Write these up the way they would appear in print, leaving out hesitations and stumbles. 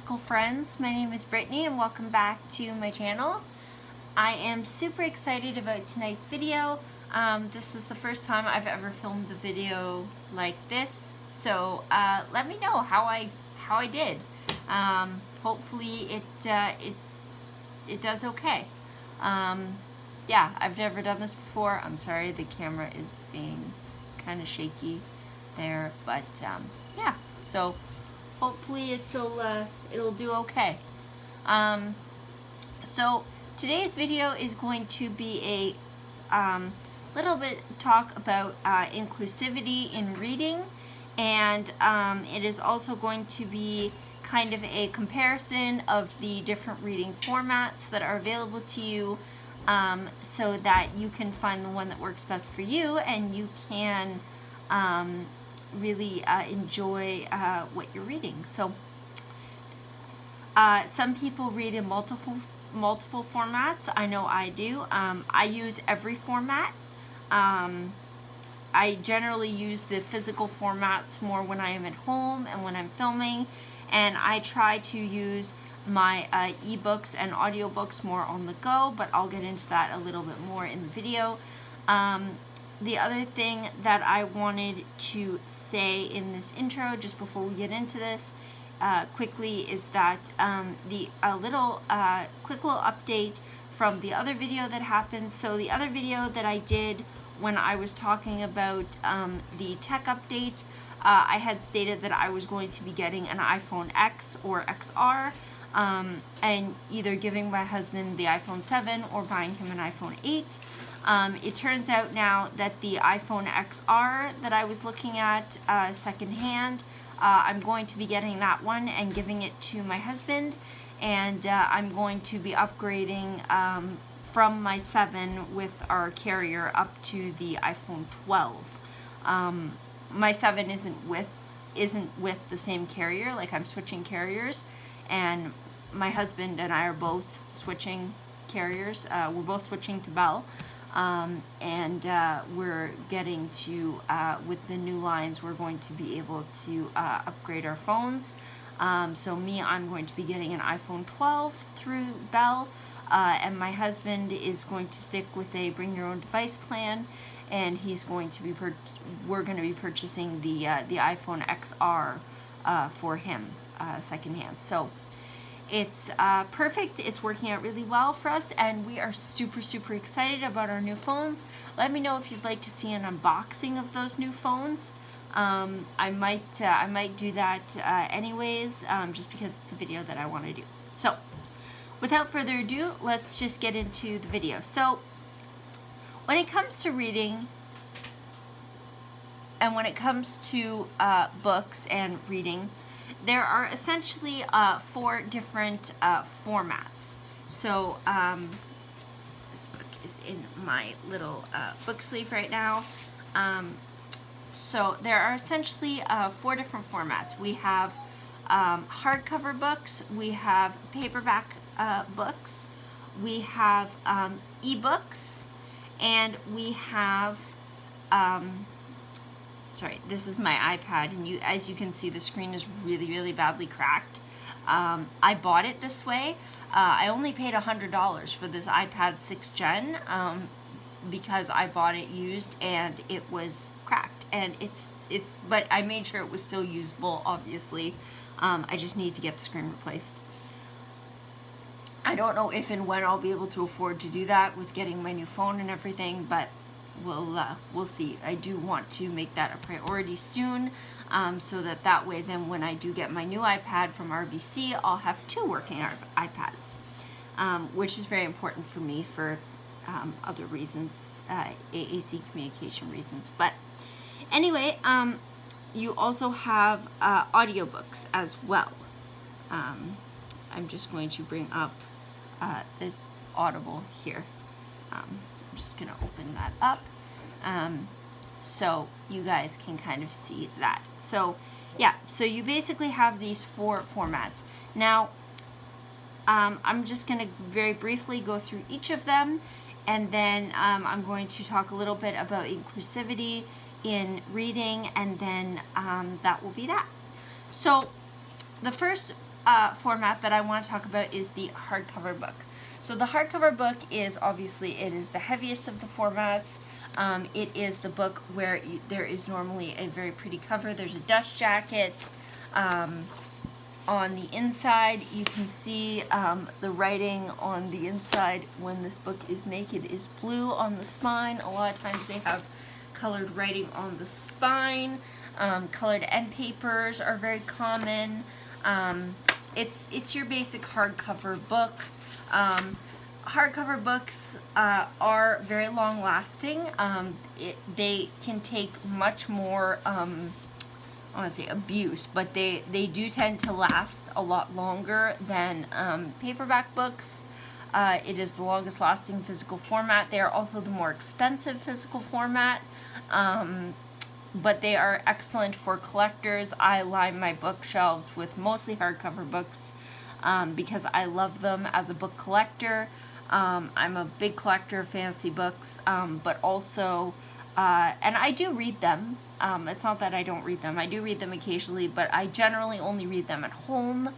magical friends. My name is Brittany and welcome back to my channel. I am super excited about tonight's video. This is the first time I've ever filmed a video like this, so let me know how I did. Hopefully it does okay. Yeah, I've never done this before. I'm sorry the camera is being kind of shaky there, but yeah, so hopefully it'll do okay. So today's video is going to be a little bit talk about inclusivity in reading, and it is also going to be kind of a comparison of the different reading formats that are available to you, so that you can find the one that works best for you and you can really enjoy what you're reading. So some people read in multiple formats. I know I do. I use every format. I generally use the physical formats more when I am at home and when I'm filming, and I try to use my ebooks and audiobooks more on the go, but I'll get into that a little bit more in the video. The other thing that I wanted to say in this intro, just before we get into this quickly, is that quick little update from the other video that happened. So the other video that I did when I was talking about the tech update, I had stated that I was going to be getting an iPhone X or XR, and either giving my husband the iPhone 7 or buying him an iPhone 8. It turns out now that the iPhone XR that I was looking at secondhand, I'm going to be getting that one and giving it to my husband, and I'm going to be upgrading from my 7 with our carrier up to the iPhone 12. My 7 isn't with the same carrier, like I'm switching carriers, and my husband and I are both switching carriers. We're both switching to Bell. And we're getting to, with the new lines, we're going to be able to upgrade our phones. So I'm going to be getting an iPhone 12 through Bell, and my husband is going to stick with a bring your own device plan, and we're going to be purchasing the iPhone XR for him secondhand. So it's perfect. It's working out really well for us, and we are super excited about our new phones. Let me know if you'd like to see an unboxing of those new phones. I might do that anyways, just because it's a video that I want to do. So without further ado, let's just get into the video. So when it comes to reading, and when it comes to books and reading, there are essentially 4 different formats. So this book is in my little book sleeve right now. So there are essentially 4 different formats. We have hardcover books, we have paperback books, we have ebooks, and we have sorry, this is my iPad, and as you can see, the screen is really badly cracked. I bought it this way. I only paid $100 for this iPad 6th Gen because I bought it used and it was cracked, and but I made sure it was still usable, obviously. I just need to get the screen replaced. I don't know if and when I'll be able to afford to do that with getting my new phone and everything, but we'll see. I do want to make that a priority soon, so that way then when I do get my new iPad from RBC, I'll have 2 working iPads, which is very important for me for other reasons, AAC communication reasons. But anyway, you also have audiobooks as well. I'm just going to bring up this Audible here. I'm just going to open that up so you guys can kind of see that. So yeah, so you basically have these 4 formats. Now I'm just going to very briefly go through each of them, and then I'm going to talk a little bit about inclusivity in reading, and then that will be that. So the first format that I want to talk about is the hardcover book. So the hardcover book is obviously, it is the heaviest of the formats. It is the book where there is normally a very pretty cover. There's a dust jacket. On the inside, you can see the writing on the inside when this book is naked is blue on the spine. A lot of times they have colored writing on the spine. Colored end papers are very common. It's your basic hardcover book. Hardcover books are very long lasting. They can take much more, I want to say abuse, but they do tend to last a lot longer than paperback books. It is the longest lasting physical format. They are also the more expensive physical format. But they are excellent for collectors. I line my bookshelves with mostly hardcover books because I love them as a book collector. I'm a big collector of fantasy books, but also, and I do read them. It's not that I don't read them. I do read them occasionally, but I generally only read them at home.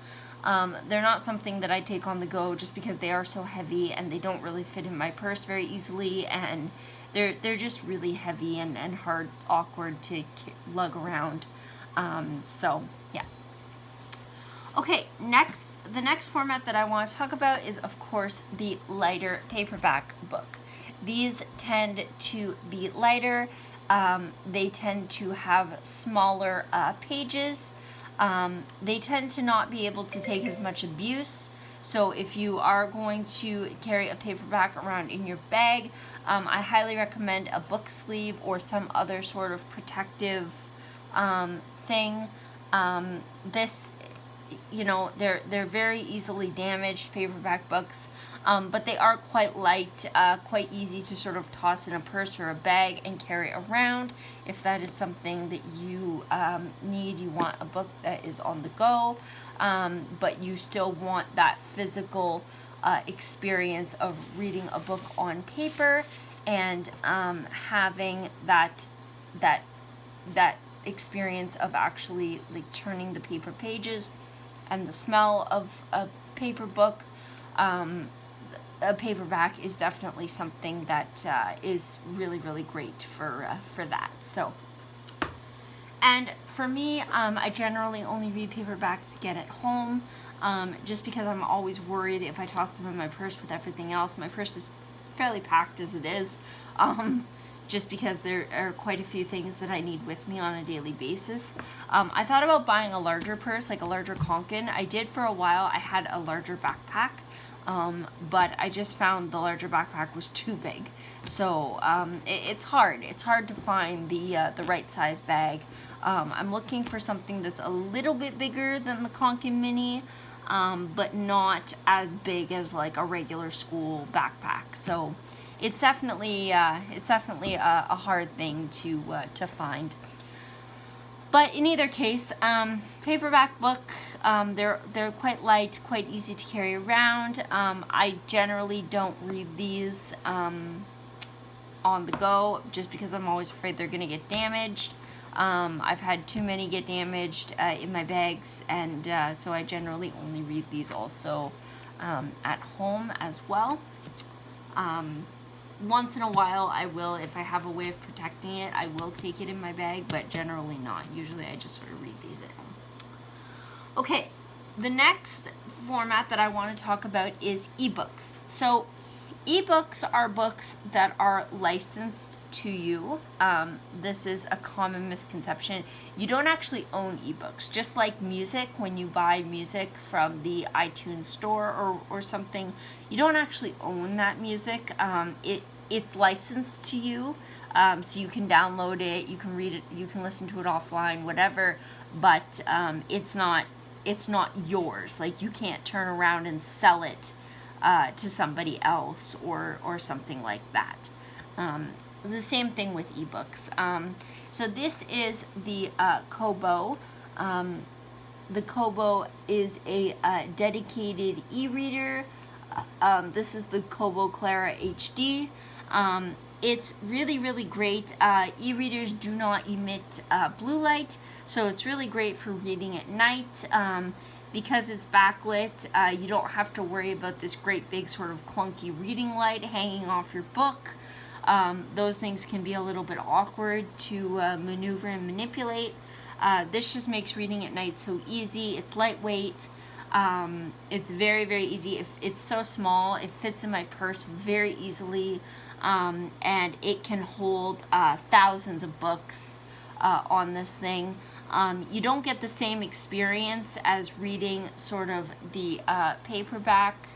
They're not something that I take on the go just because they are so heavy and they don't really fit in my purse very easily, and they're just really heavy and hard, awkward to lug around. So yeah. Okay, the next format that I want to talk about is, of course, the lighter paperback book. These tend to be lighter. They tend to have smaller pages. They tend to not be able to take as much abuse. So if you are going to carry a paperback around in your bag, I highly recommend a book sleeve or some other sort of protective thing. This, you know, they're very easily damaged, paperback books, but they are quite light, quite easy to sort of toss in a purse or a bag and carry around. If that is something that you need, you want a book that is on the go, but you still want that physical experience of reading a book on paper and having that experience of actually like turning the paper pages and the smell of a paper book. A paperback is definitely something that is really, really great for that. So, and for me, I generally only read paperbacks again at home, just because I'm always worried if I toss them in my purse with everything else. My purse is fairly packed as it is, just because there are quite a few things that I need with me on a daily basis. I thought about buying a larger purse, like a larger Conkin. I did for a while. I had a larger backpack, but I just found the larger backpack was too big. So it's hard. It's hard to find the right size bag. I'm looking for something that's a little bit bigger than the Conkin Mini, but not as big as like a regular school backpack. So it's definitely a hard thing to find. But in either case, paperback book, they're quite light, quite easy to carry around. I generally don't read these on the go just because I'm always afraid they're gonna get damaged. I've had too many get damaged in my bags, and so I generally only read these also at home as well. Once in a while I will, if I have a way of protecting it, I will take it in my bag, but generally not. Usually I just sort of read these at home. Okay, the next format that I want to talk about is ebooks. So ebooks are books that are licensed to you. This is a common misconception. You don't actually own ebooks. Just like music, when you buy music from the iTunes store or something, you don't actually own that music. It's licensed to you, so you can download it, you can read it, you can listen to it offline, whatever. But it's not yours. Like, you can't turn around and sell it to somebody else or something like that. The same thing with ebooks. So this is the Kobo. The Kobo is a dedicated e-reader. This is the Kobo Clara HD. It's really, really great. E-readers do not emit blue light, so it's really great for reading at night. Because it's backlit, you don't have to worry about this great big sort of clunky reading light hanging off your book. Those things can be a little bit awkward to maneuver and manipulate. This just makes reading at night so easy. It's lightweight. It's very, very easy. It's so small, it fits in my purse very easily, and it can hold thousands of books on this thing. You don't get the same experience as reading sort of the paperback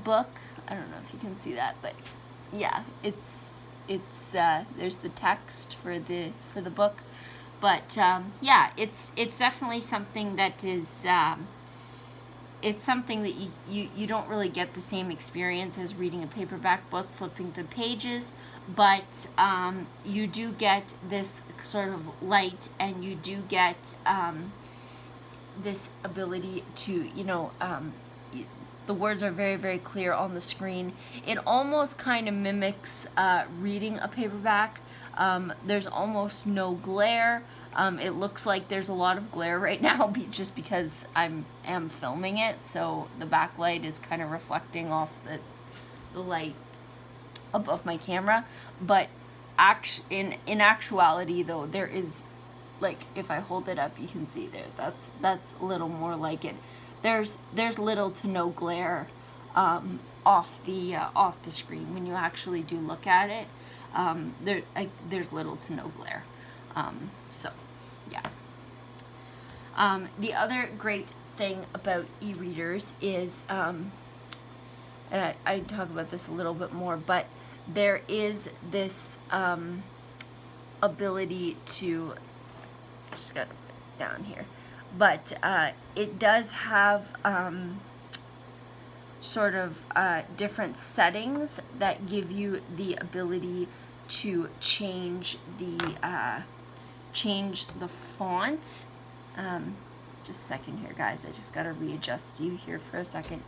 book. I don't know if you can see that, but yeah, it's there's the text for the book, but yeah, it's definitely something that is it's something that you don't really get the same experience as reading a paperback book, flipping the pages, but you do get this sort of light, and you do get this ability to, the words are very, very clear on the screen. It almost kind of mimics reading a paperback. There's almost no glare. It looks like there's a lot of glare right now just because I am filming it, so the backlight is kind of reflecting off the light above my camera. But in actuality, though, there is, like, if I hold it up, you can see there. That's a little more like it. There's little to no glare off the screen when you actually do look at it. There's little to no glare. So, yeah. The other great thing about e-readers is, and I talk about this a little bit more, but there is this ability to, I just got to put it down here, but it does have sort of different settings that give you the ability to change the font. Just a second here, guys. I just gotta readjust you here for a second.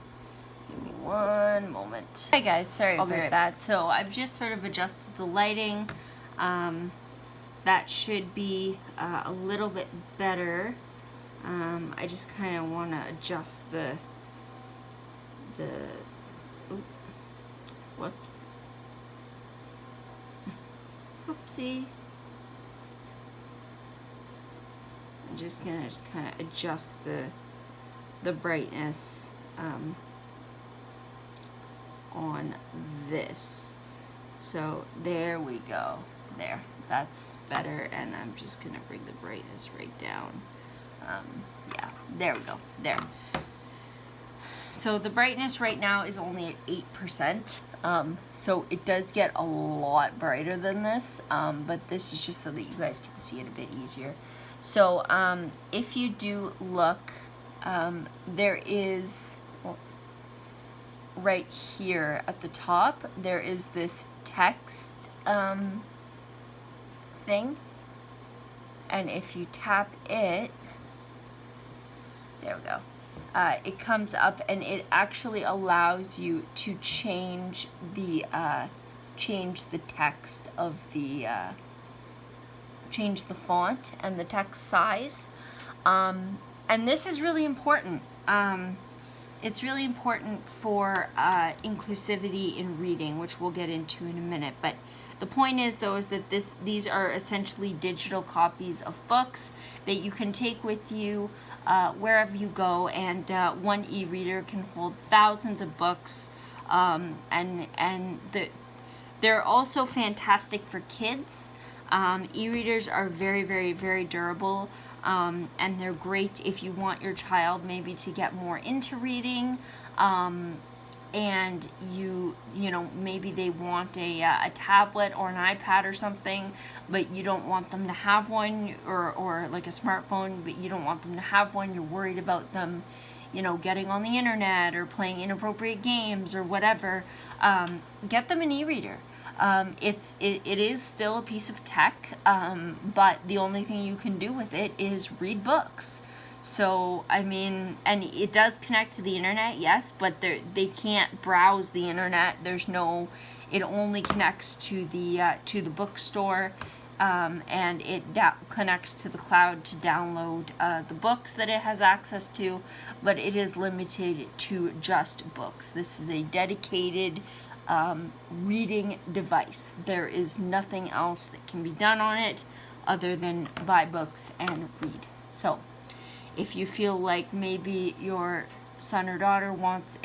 Give me one moment. Hey guys, sorry about that. So I've just sort of adjusted the lighting. That should be a little bit better. I just kind of want to adjust the whoops. Whoopsie. I'm just gonna kind of adjust the brightness on this. So there we go. There, that's better, and I'm just gonna bring the brightness right down. Yeah, there we go. There. So the brightness right now is only at 8%. So it does get a lot brighter than this, but this is just so that you guys can see it a bit easier. So if you do look, there is, well, right here at the top, there is this text thing, and if you tap it, there we go. It comes up, and it actually allows you to change the text of the change the font and the text size, and this is really important. It's really important for inclusivity in reading, which we'll get into in a minute. But the point is, though, is that these are essentially digital copies of books that you can take with you wherever you go, and one e-reader can hold thousands of books, and they're also fantastic for kids. E-readers are very, very, very durable, and they're great if you want your child maybe to get more into reading, and you know, maybe they want a tablet or an iPad or something, but you don't want them to have one, or like a smartphone, but you don't want them to have one. You're worried about them, you know, getting on the internet or playing inappropriate games or whatever. Get them an e-reader. It is still a piece of tech, but the only thing you can do with it is read books. So, I mean, and it does connect to the internet, yes, but they can't browse the internet. There's no, it only connects to the bookstore. and it connects to the cloud to download the books that it has access to, but it is limited to just books. This is a dedicated reading device. There is nothing else that can be done on it other than buy books and read. So if you feel like maybe your son or daughter wants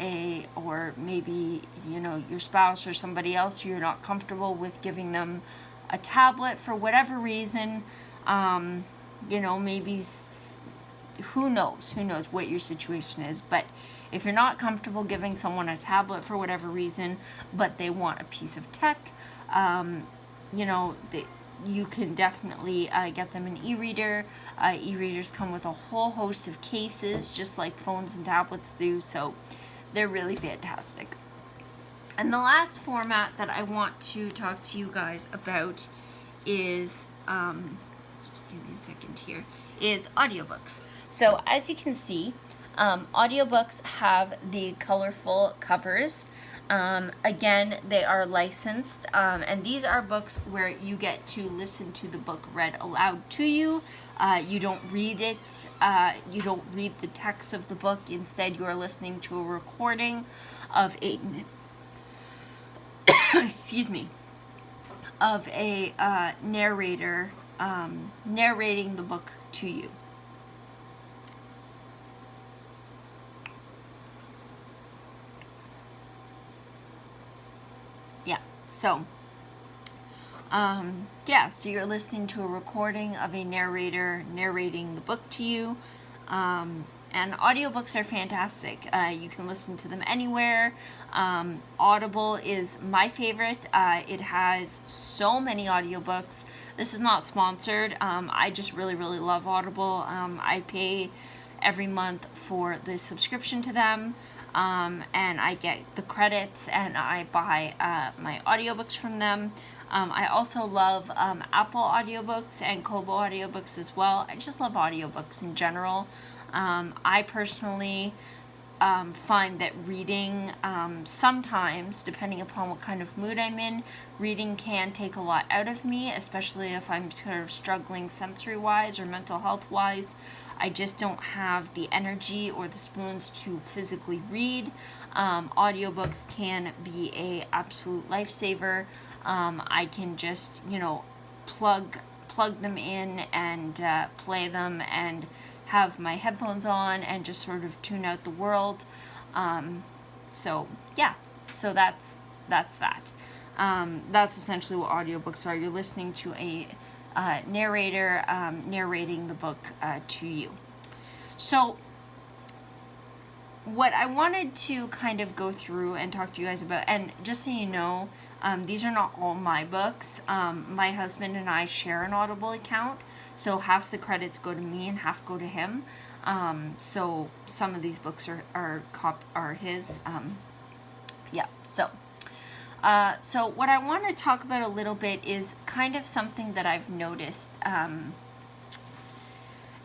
or maybe, you know, your spouse or somebody else, you're not comfortable with giving them a tablet for whatever reason, you know, maybe, who knows what your situation is, but if you're not comfortable giving someone a tablet for whatever reason, but they want a piece of tech, you know, you can definitely get them an e-reader. E-readers come with a whole host of cases, just like phones and tablets do, so they're really fantastic. And the last format that I want to talk to you guys about is, just give me a second here, is audiobooks. So as you can see, audiobooks have the colorful covers. Again, they are licensed, and these are books where you get to listen to the book read aloud to you. You don't read it, you don't read the text of the book. Instead, you are listening to a recording of of a narrator narrating the book to you. So, so you're listening to a recording of a narrator narrating the book to you, and audiobooks are fantastic. You can listen to them anywhere. Audible is my favorite. It has so many audiobooks. This is not sponsored. I just really, really love Audible. I pay every month for the subscription to them. And I get the credits and I buy my audiobooks from them. I also love Apple audiobooks and Kobo audiobooks as well. I just love audiobooks in general. I personally find that reading, sometimes, depending upon what kind of mood I'm in, reading can take a lot out of me, especially if I'm sort of struggling sensory-wise or mental health-wise. I just don't have the energy or the spoons to physically read. Audiobooks can be a absolute lifesaver. I can just, you know, plug them in and play them and have my headphones on and just sort of tune out the world. So that's that. That's essentially what audiobooks are. You're listening to a narrator narrating the book to you. So what I wanted to kind of go through and talk to you guys about, and just so you know, these are not all my books. My husband and I share an Audible account, so half the credits go to me and half go to him. So some of these books are his. So what I want to talk about a little bit is kind of something that I've noticed.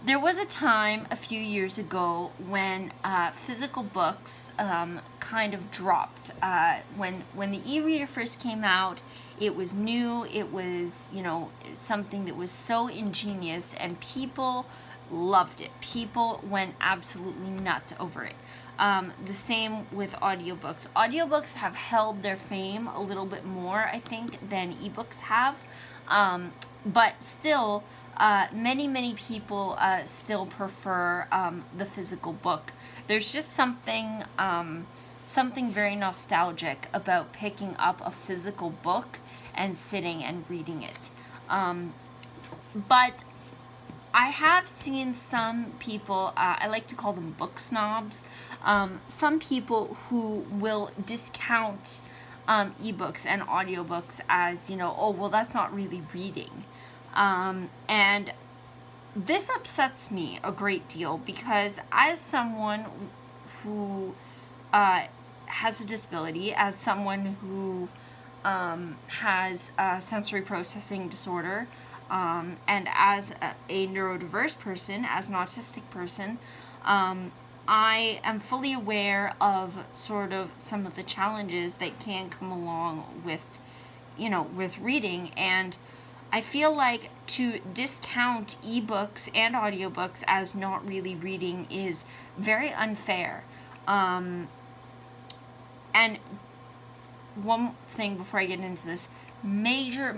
There was a time a few years ago when physical books kind of dropped. When the e-reader first came out, it was new. It was, you know, something that was so ingenious, and people loved it. People went absolutely nuts over it. The same with audiobooks. Audiobooks have held their fame a little bit more, I think, than ebooks have. But still, many people still prefer the physical book. There's just something very nostalgic about picking up a physical book and sitting and reading it. But I have seen some people, I like to call them book snobs, some people who will discount ebooks and audiobooks as, you know, oh, well, that's not really reading. And this upsets me a great deal, because as someone who has a disability, as someone who has a sensory processing disorder, and as a neurodiverse person, as an autistic person, I am fully aware of sort of some of the challenges that can come along with, you know, with reading. And I feel like to discount ebooks and audiobooks as not really reading is very unfair. And one thing before I get into this, major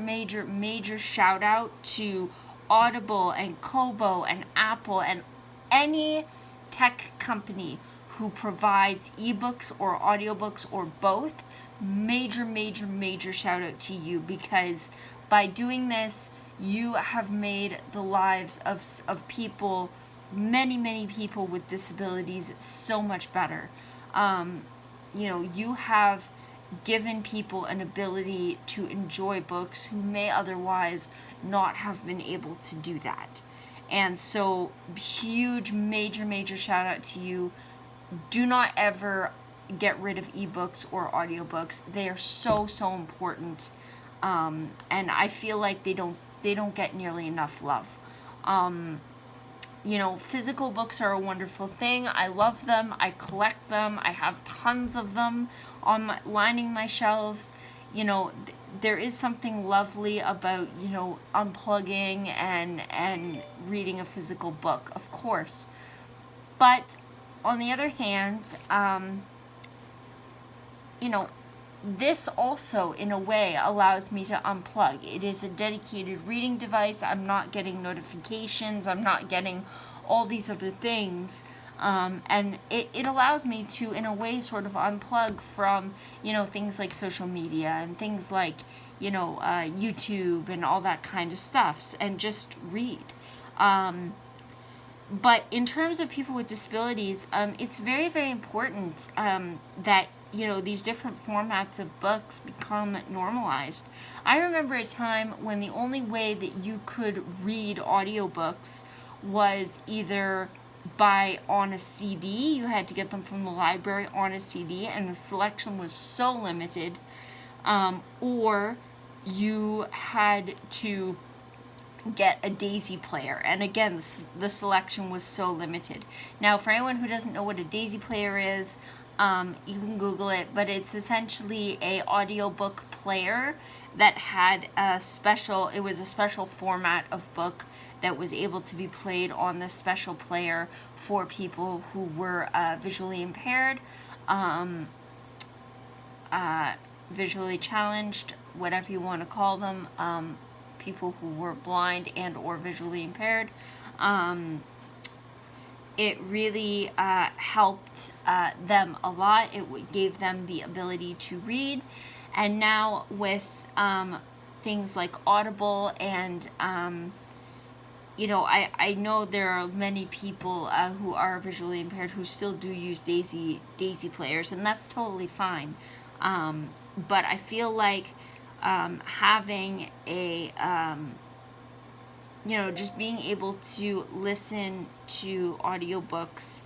shout out to Audible and Kobo and Apple and any tech company who provides ebooks or audiobooks or both. Major shout out to you, because by doing this, you have made the lives of people, many people with disabilities, so much better. You have given people an ability to enjoy books who may otherwise not have been able to do that. And so, huge, major shout out to you. Do not ever get rid of ebooks or audiobooks. They are so important. And I feel like they don't get nearly enough love. Physical books are a wonderful thing. I love them. I collect them. I have tons of them lining my shelves. There is something lovely about, unplugging and reading a physical book, of course. But on the other hand, this also, in a way, allows me to unplug. It is a dedicated reading device. I'm not getting notifications. I'm not getting all these other things. And it allows me to, in a way, sort of unplug from, things like social media and things like, YouTube and all that kind of stuff, and just read. But in terms of people with disabilities, it's very important that these different formats of books become normalized. I remember a time when the only way that you could read audiobooks was either on a CD. You had to get them from the library on a CD, and the selection was so limited. Or you had to get a Daisy player, and again, the selection was so limited. Now, for anyone who doesn't know what a Daisy player is, you can Google it, but it's essentially a audiobook player that had a special format of book that was able to be played on the special player for people who were visually impaired, visually challenged, whatever you want to call them, people who were blind and or visually impaired. It really helped them a lot. It gave them the ability to read. And now with things like Audible and, I know there are many people who are visually impaired who still do use Daisy players, and that's totally fine. But I feel like having a just being able to listen to audiobooks,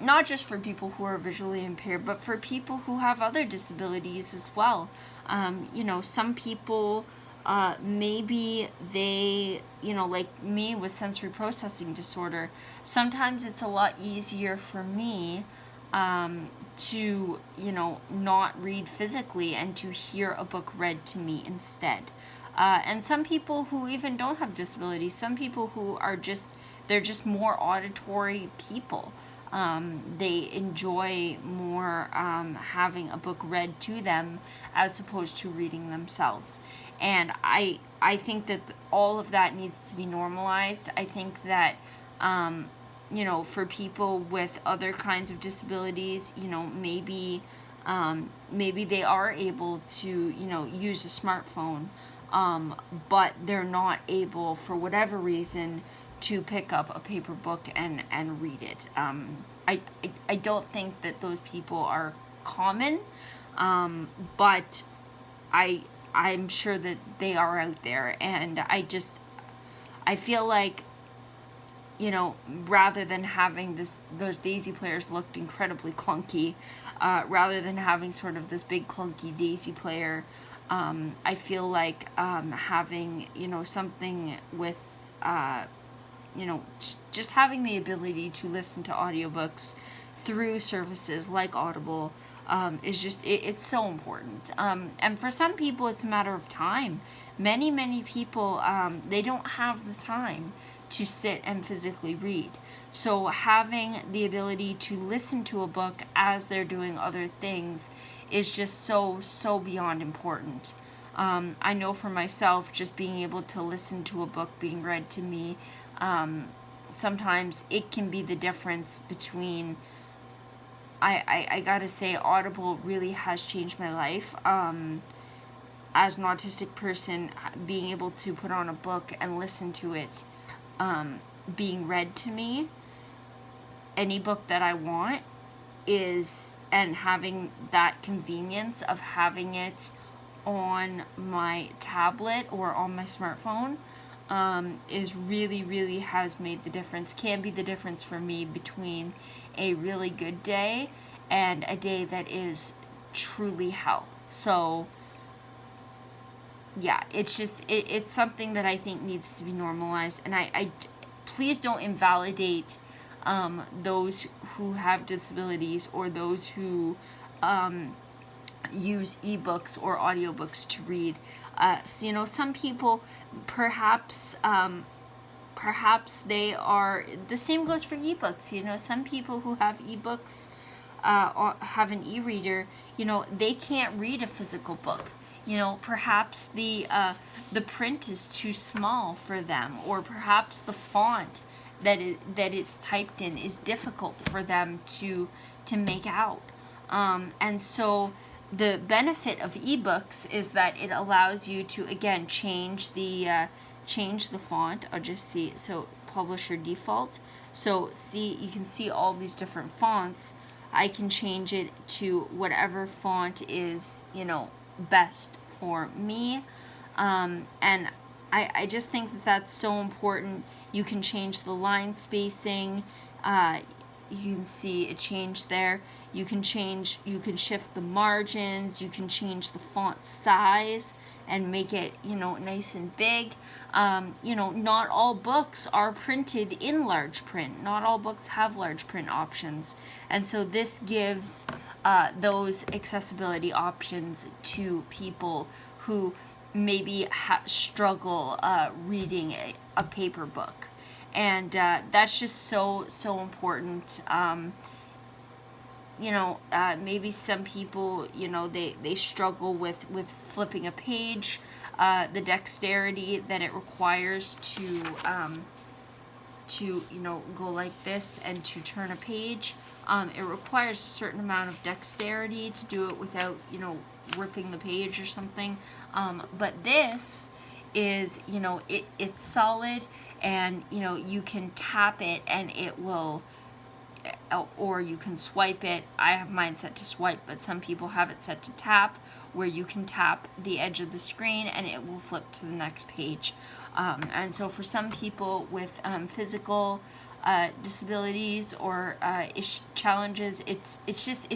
not just for people who are visually impaired, but for people who have other disabilities as well. Some people, maybe they, like me with sensory processing disorder, sometimes it's a lot easier for me to, not read physically and to hear a book read to me instead. And some people who even don't have disabilities, some people who are they're just more auditory people. They enjoy more having a book read to them as opposed to reading themselves. And I think that all of that needs to be normalized. I think that, for people with other kinds of disabilities, maybe they are able to, use a smartphone, but they're not able, for whatever reason, to pick up a paper book and read it. I don't think that those people are common, but I'm sure that they are out there, and I feel like, rather than having those Daisy players looked incredibly clunky, rather than having sort of this big clunky Daisy player, I feel like having, something with, just having the ability to listen to audiobooks through services like Audible is just, it's so important. And for some people, it's a matter of time. many people, they don't have the time to sit and physically read. So having the ability to listen to a book as they're doing other things is just so beyond important. I know for myself, just being able to listen to a book being read to me, sometimes it can be the difference between, I gotta say, Audible really has changed my life. As an autistic person, being able to put on a book and listen to it being read to me, any book that I want, and having that convenience of having it on my tablet or on my smartphone, is really has made the difference, can be the difference for me between a really good day and a day that is truly hell. So yeah, it's just, it's something that I think needs to be normalized, and I please don't invalidate those who have disabilities or those who use ebooks or audiobooks to read. So, some people, perhaps they are, the same goes for ebooks. Some people who have ebooks, or have an e-reader, they can't read a physical book. Perhaps the print is too small for them, or perhaps the font that it's typed in is difficult for them to make out. And so the benefit of ebooks is that it allows you to, again, change the font. I'll just see, so publisher default. So you can see all these different fonts. I can change it to whatever font is, best for me. And I just think that that's so important. You can change the line spacing. You can see it changed there. You can shift the margins. You can change the font size and make it, nice and big. Not all books are printed in large print. Not all books have large print options. And so this gives those accessibility options to people who maybe struggle reading a paper book. And that's just so important. Maybe some people, they struggle with flipping a page, the dexterity that it requires to go like this and to turn a page. It requires a certain amount of dexterity to do it without, ripping the page or something. But this is, it's solid, and, you can tap it and it will, or you can swipe it. I have mine set to swipe, but some people have it set to tap, where you can tap the edge of the screen and it will flip to the next page. And so for some people with physical disabilities or challenges, it's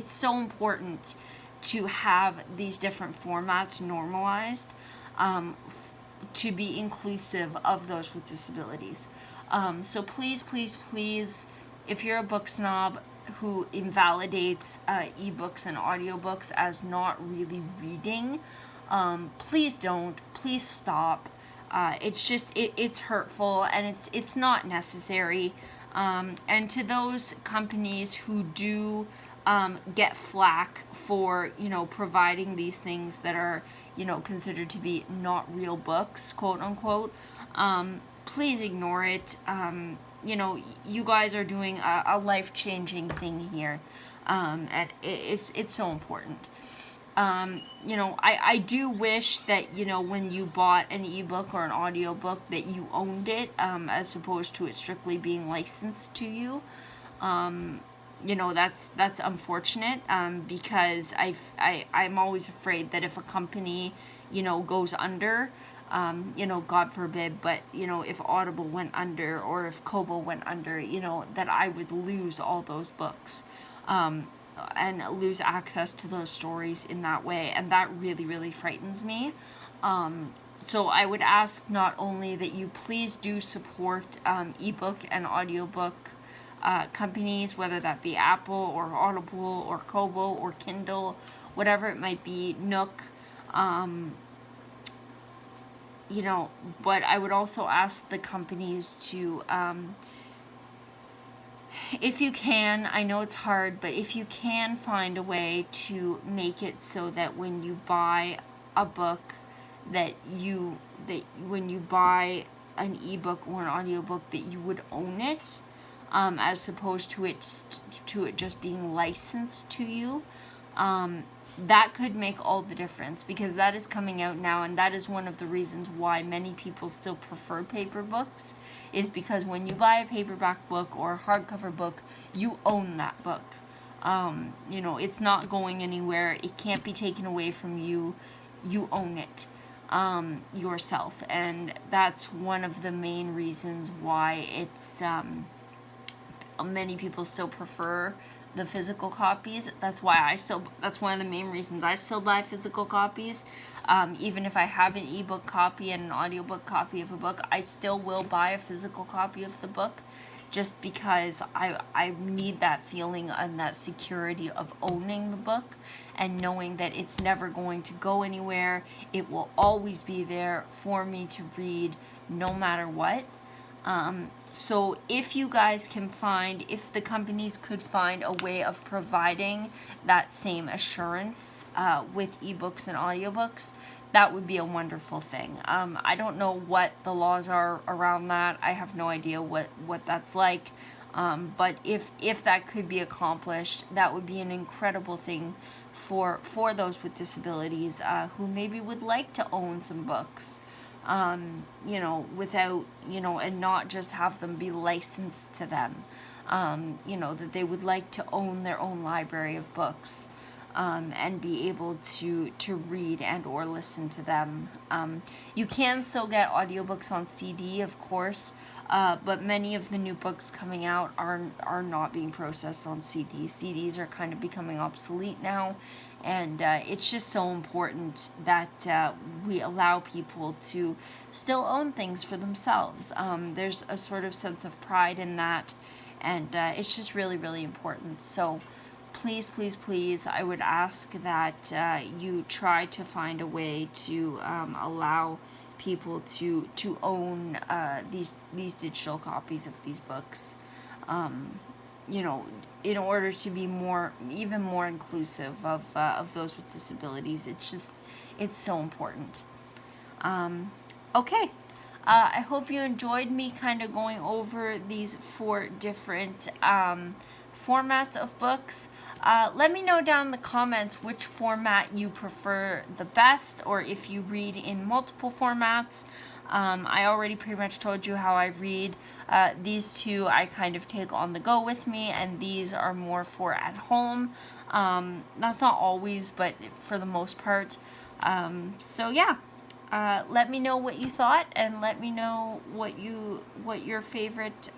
so important to have these different formats normalized, to be inclusive of those with disabilities. So please, if you're a book snob who invalidates ebooks and audiobooks as not really reading, please don't. Please stop. It's just, it's hurtful, and it's not necessary. And to those companies who do get flack for, providing these things that are, considered to be not real books, quote unquote, please ignore it. You guys are doing a life-changing thing here, and it's so important. I do wish that, when you bought an ebook or an audiobook, that you owned it, as opposed to it strictly being licensed to you. That's unfortunate, because I'm always afraid that if a company, goes under, God forbid, but, if Audible went under, or if Kobo went under, that I would lose all those books, and lose access to those stories in that way, and that really frightens me. So I would ask not only that you please do support ebook and audiobook companies, whether that be Apple or Audible or Kobo or Kindle, whatever it might be, Nook, you know, but I would also ask the companies to, if you can, I know it's hard, but if you can find a way to make it so that when you buy a book, that when you buy an ebook or an audiobook, that you would own it, as opposed to it just being licensed to you. That could make all the difference, because that is coming out now, and that is one of the reasons why many people still prefer paper books, is because when you buy a paperback book or a hardcover book, you own that book. You know, it's not going anywhere. It can't be taken away from you. You own it yourself, and that's one of the main reasons why it's many people still prefer the physical copies. That's one of the main reasons I still buy physical copies. Even if I have an ebook copy and an audiobook copy of a book, I still will buy a physical copy of the book, just because I need that feeling and that security of owning the book and knowing that it's never going to go anywhere. It will always be there for me to read no matter what. So if you guys can if the companies could find a way of providing that same assurance with ebooks and audiobooks, that would be a wonderful thing. I don't know what the laws are around that. I have no idea what that's like. But if that could be accomplished, that would be an incredible thing for those with disabilities who maybe would like to own some books. You know, without, you know, and not just have them be licensed to them. You know, that they would like to own their own library of books, and be able to read and or listen to them. You can still get audiobooks on CD, of course, but many of the new books coming out are not being processed on CD. CDs are kind of becoming obsolete now. And it's just so important that we allow people to still own things for themselves. There's a sort of sense of pride in that, and it's just really, really important. So please, please, please, I would ask that you try to find a way to allow people to own these digital copies of these books. You know, in order to be even more inclusive of those with disabilities. It's so important. Okay. I hope you enjoyed me kind of going over these 4 different formats of books. Let me know down in the comments which format you prefer the best, or if you read in multiple formats. I already pretty much told you how I read. These 2 I kind of take on the go with me, and these are more for at home. That's not always, but for the most part. So yeah, let me know what you thought, and let me know what your favorite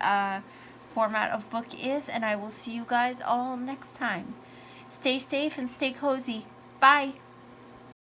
format of book is, and I will see you guys all next time. Stay safe and stay cozy. Bye.